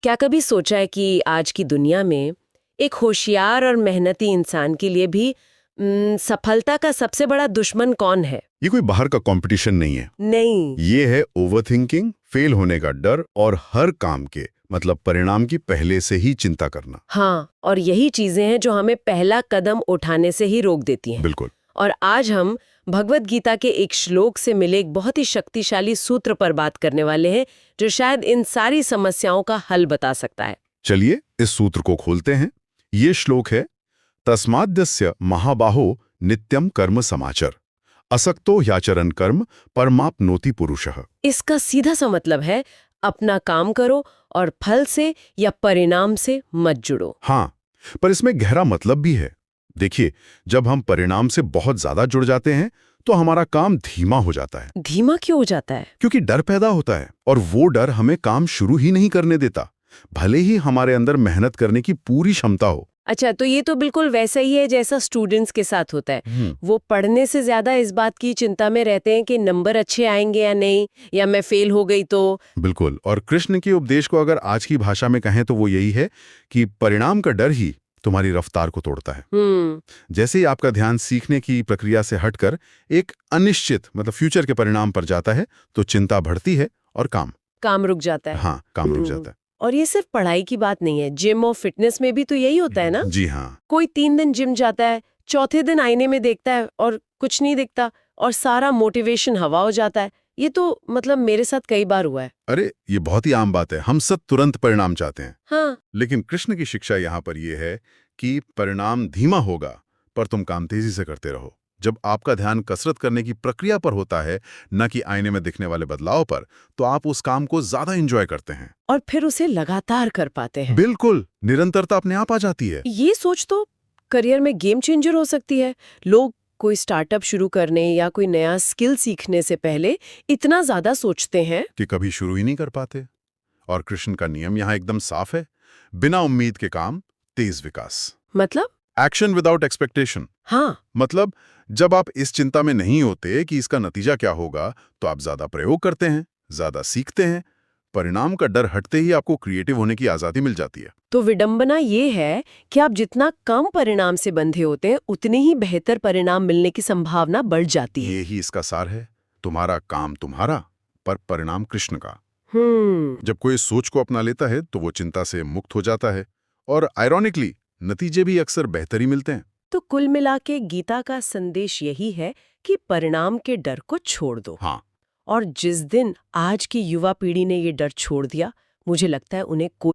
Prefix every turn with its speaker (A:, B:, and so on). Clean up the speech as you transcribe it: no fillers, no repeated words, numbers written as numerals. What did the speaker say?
A: क्या कभी सोचा है कि आज की दुनिया में एक होशियार और मेहनती इंसान के लिए भी सफलता का सबसे बड़ा दुश्मन कौन है?
B: ये कोई बाहर का कंपटीशन नहीं है।
A: नहीं।
B: ये है ओवरथिंकिंग, फेल होने का डर और हर काम के मतलब परिणाम की पहले से ही चिंता करना।
A: हाँ, और यही चीजें हैं जो हमें पहला कदम उठाने से ही रोक देती हैं।
B: बिल्कुल।
A: और आज हम भगवत गीता के एक श्लोक से मिले एक बहुत ही शक्तिशाली सूत्र पर बात करने वाले हैं जो शायद इन सारी समस्याओं का हल बता सकता है।
B: चलिए इस सूत्र को खोलते हैं। ये श्लोक है, तस्माद्यस्य महाबाहो नित्यम कर्म समाचर असक्तो ह्याचरन् कर्म परमाप्नोति पुरुषः।
A: इसका सीधा सा मतलब है अपना काम करो और फल से या परिणाम से मत जुड़ो।
B: हाँ, पर इसमें गहरा मतलब भी है। देखिए, जब हम परिणाम से बहुत ज्यादा जुड़ जाते हैं तो हमारा काम धीमा हो जाता है।
A: धीमा क्यों हो जाता है?
B: क्योंकि डर पैदा होता है और वो डर हमें काम शुरू ही नहीं करने देता, भले ही हमारे अंदर मेहनत करने की पूरी क्षमता हो।
A: अच्छा, तो ये तो बिल्कुल वैसा ही है जैसा स्टूडेंट्स के साथ होता है। वो पढ़ने से ज्यादा इस बात की चिंता में रहते हैं कि नंबर अच्छे आएंगे या नहीं, या मैं फेल हो गई तो।
B: बिल्कुल। और कृष्ण के उपदेश को अगर आज की भाषा में कहें तो वो यही है कि परिणाम का डर ही तुम्हारी रफ्तार को तोड़ता है। जैसे ही आपका ध्यान सीखने की प्रक्रिया से हटकर एक अनिश्चित मतलब फ्यूचर के परिणाम पर जाता है तो चिंता बढ़ती है और काम
A: रुक जाता है।
B: हाँ, काम रुक जाता है।
A: और ये सिर्फ पढ़ाई की बात नहीं है, जिम और फिटनेस में भी तो यही होता है ना।
B: जी हाँ।
A: कोई 3 दिन जिम जाता है, चौथे दिन आईने में देखता है और कुछ नहीं दिखता और सारा मोटिवेशन हवा हो जाता है। ये तो मतलब मेरे साथ कई बार हुआ है।
B: अरे ये बहुत ही आम बात है, हम सब तुरंत परिणाम चाहते हैं।
A: हाँ।
B: लेकिन कृष्ण की शिक्षा यहाँ पर यह है कि परिणाम धीमा होगा पर तुम काम तेजी से करते रहो। जब आपका ध्यान कसरत करने की प्रक्रिया पर होता है, न कि आईने में दिखने वाले बदलाव पर, तो आप उस काम को ज्यादा एंजॉय करते हैं
A: और फिर उसे लगातार कर पाते हैं।
B: बिल्कुल, निरंतरता अपने आप आ जाती है।
A: ये सोच तो करियर में गेम चेंजर हो सकती है। लोग कोई स्टार्टअप शुरू करने या कोई नया स्किल सीखने से पहले इतना ज्यादा सोचते हैं
B: कि कभी शुरू ही नहीं कर पाते। और कृष्ण का नियम यहाँ एकदम साफ है, बिना उम्मीद के काम, तेज विकास।
A: मतलब
B: एक्शन विदाउट एक्सपेक्टेशन।
A: हाँ।
B: मतलब जब आप इस चिंता में नहीं होते कि इसका नतीजा क्या होगा, तो आप ज्यादा प्रयोग करते हैं, ज्यादा सीखते हैं। परिणाम का डर हटते ही आपको क्रिएटिव होने की आजादी मिल जाती है।
A: तो विडंबना ये है कि आप जितना कम परिणाम से बंधे होते हैं उतने ही बेहतर परिणाम मिलने की संभावना बढ़ जाती है।
B: यही इसका सार है, तुम्हारा काम तुम्हारा, पर परिणाम कृष्ण का। जब कोई इस सोच को अपना लेता है तो वो चिंता से मुक्त हो जाता है और आयरॉनिकली नतीजे भी अक्सर बेहतर ही मिलते हैं।
A: तो कुल मिला के गीता का संदेश यही है कि परिणाम के डर को छोड़ दो।
B: हाँ।
A: और जिस दिन आज की युवा पीढ़ी ने ये डर छोड़ दिया, मुझे लगता है उन्हें कोई